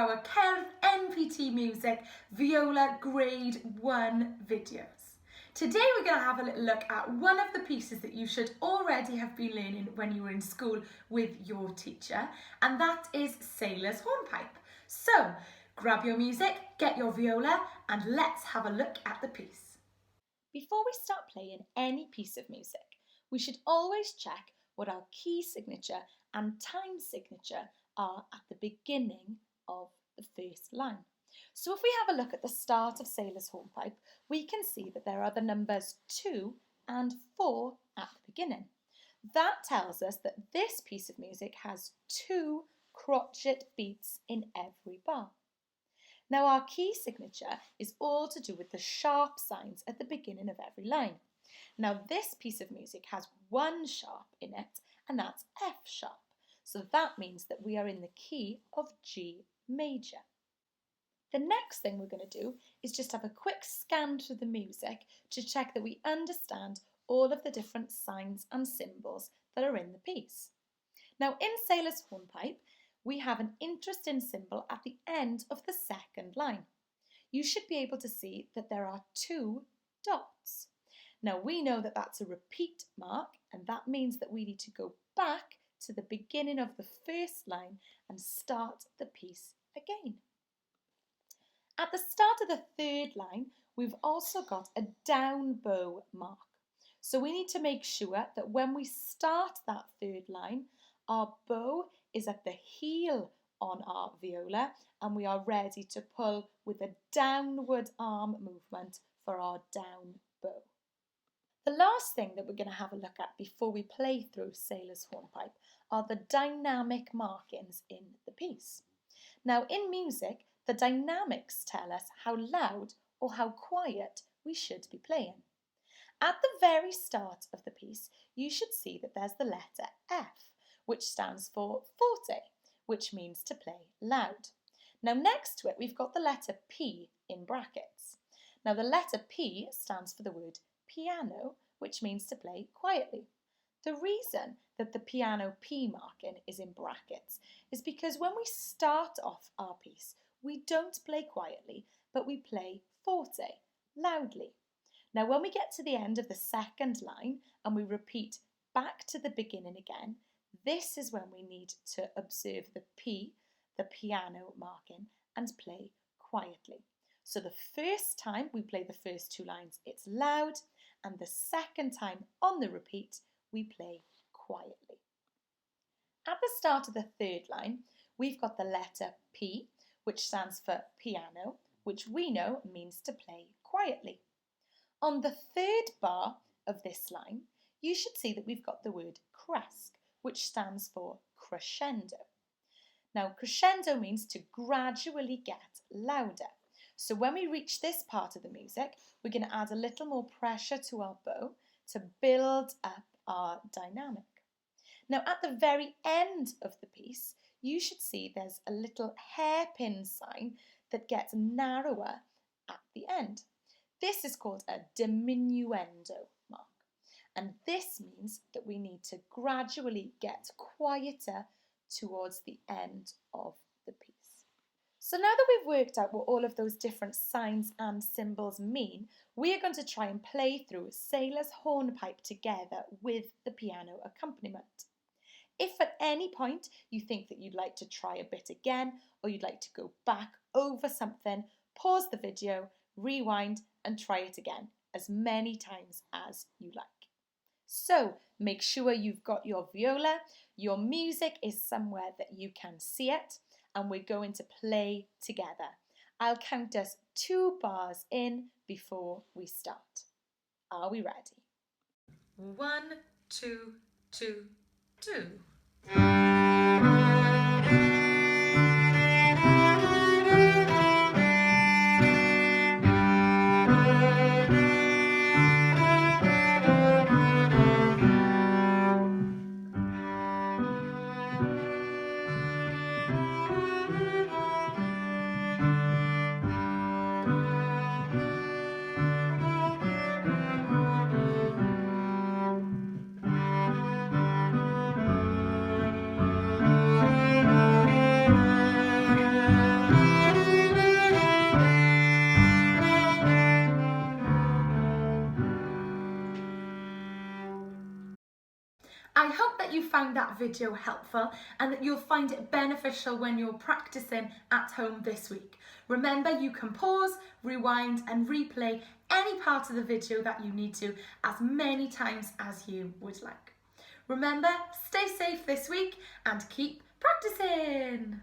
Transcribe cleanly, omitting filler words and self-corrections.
our Cerdd NPT Music Viola Grade 1 videos. Today we're going to have a little look at one of the pieces that you should already have been learning when you were in school with your teacher, and that is Sailors Hornpipe. So grab your music, get your viola, and let's have a look at the piece. Before we start playing any piece of music, we should always check what our key signature and time signature are at the beginning of the first line. So if we have a look at the start of Sailors Hornpipe, we can see that there are the numbers 2 and 4 at the beginning. That tells us that this piece of music has 2 crotchet beats in every bar. Now our key signature is all to do with the sharp signs at the beginning of every line. Now this piece of music has 1 sharp in it, and that's F sharp. So that means that we are in the key of G major. The next thing we're going to do is just have a quick scan through the music to check that we understand all of the different signs and symbols that are in the piece. Now in Sailors Hornpipe, we have an interesting symbol at the end of the second line. You should be able to see that there are 2 dots. Now we know that that's a repeat mark, and that means that we need to go back to the beginning of the first line and start the piece again. At the start of the third line, we've also got a down bow mark. So we need to make sure that when we start that third line, our bow is at the heel on our viola and we are ready to pull with a downward arm movement for our down bow. The last thing that we're going to have a look at before we play through Sailors Hornpipe are the dynamic markings in the piece. Now in music, the dynamics tell us how loud or how quiet we should be playing. At the very start of the piece, you should see that there's the letter F, which stands for forte, which means to play loud. Now next to it, we've got the letter P in brackets. Now the letter P stands for the word piano, which means to play quietly. The reason that the piano P marking is in brackets is because when we start off our piece, we don't play quietly, but we play forte, loudly. Now when we get to the end of the second line and we repeat back to the beginning again, this is when we need to observe the P, the piano marking, and play quietly. So the first time we play the first 2 lines, it's loud, and the second time on the repeat, we play quietly. At the start of the third line, we've got the letter P, which stands for piano, which we know means to play quietly. On the third bar of this line, you should see that we've got the word cresc, which stands for crescendo. Now, crescendo means to gradually get louder. So when we reach this part of the music, we're going to add a little more pressure to our bow to build up our dynamic. Now, at the very end of the piece, you should see there's a little hairpin sign that gets narrower at the end. This is called a diminuendo mark. And this means that we need to gradually get quieter towards the end of the piece. So now that we've worked out what all of those different signs and symbols mean, we are going to try and play through Sailors Hornpipe together with the piano accompaniment. If at any point you think that you'd like to try a bit again, or you'd like to go back over something, pause the video, rewind and try it again as many times as you like. So make sure you've got your viola, your music is somewhere that you can see it, and we're going to play together. I'll count us 2 bars in before we start. Are we ready? 1, 2, 2, 2. I hope that you found that video helpful and that you'll find it beneficial when you're practicing at home this week. Remember, you can pause, rewind and replay any part of the video that you need to as many times as you would like. Remember, stay safe this week and keep practicing!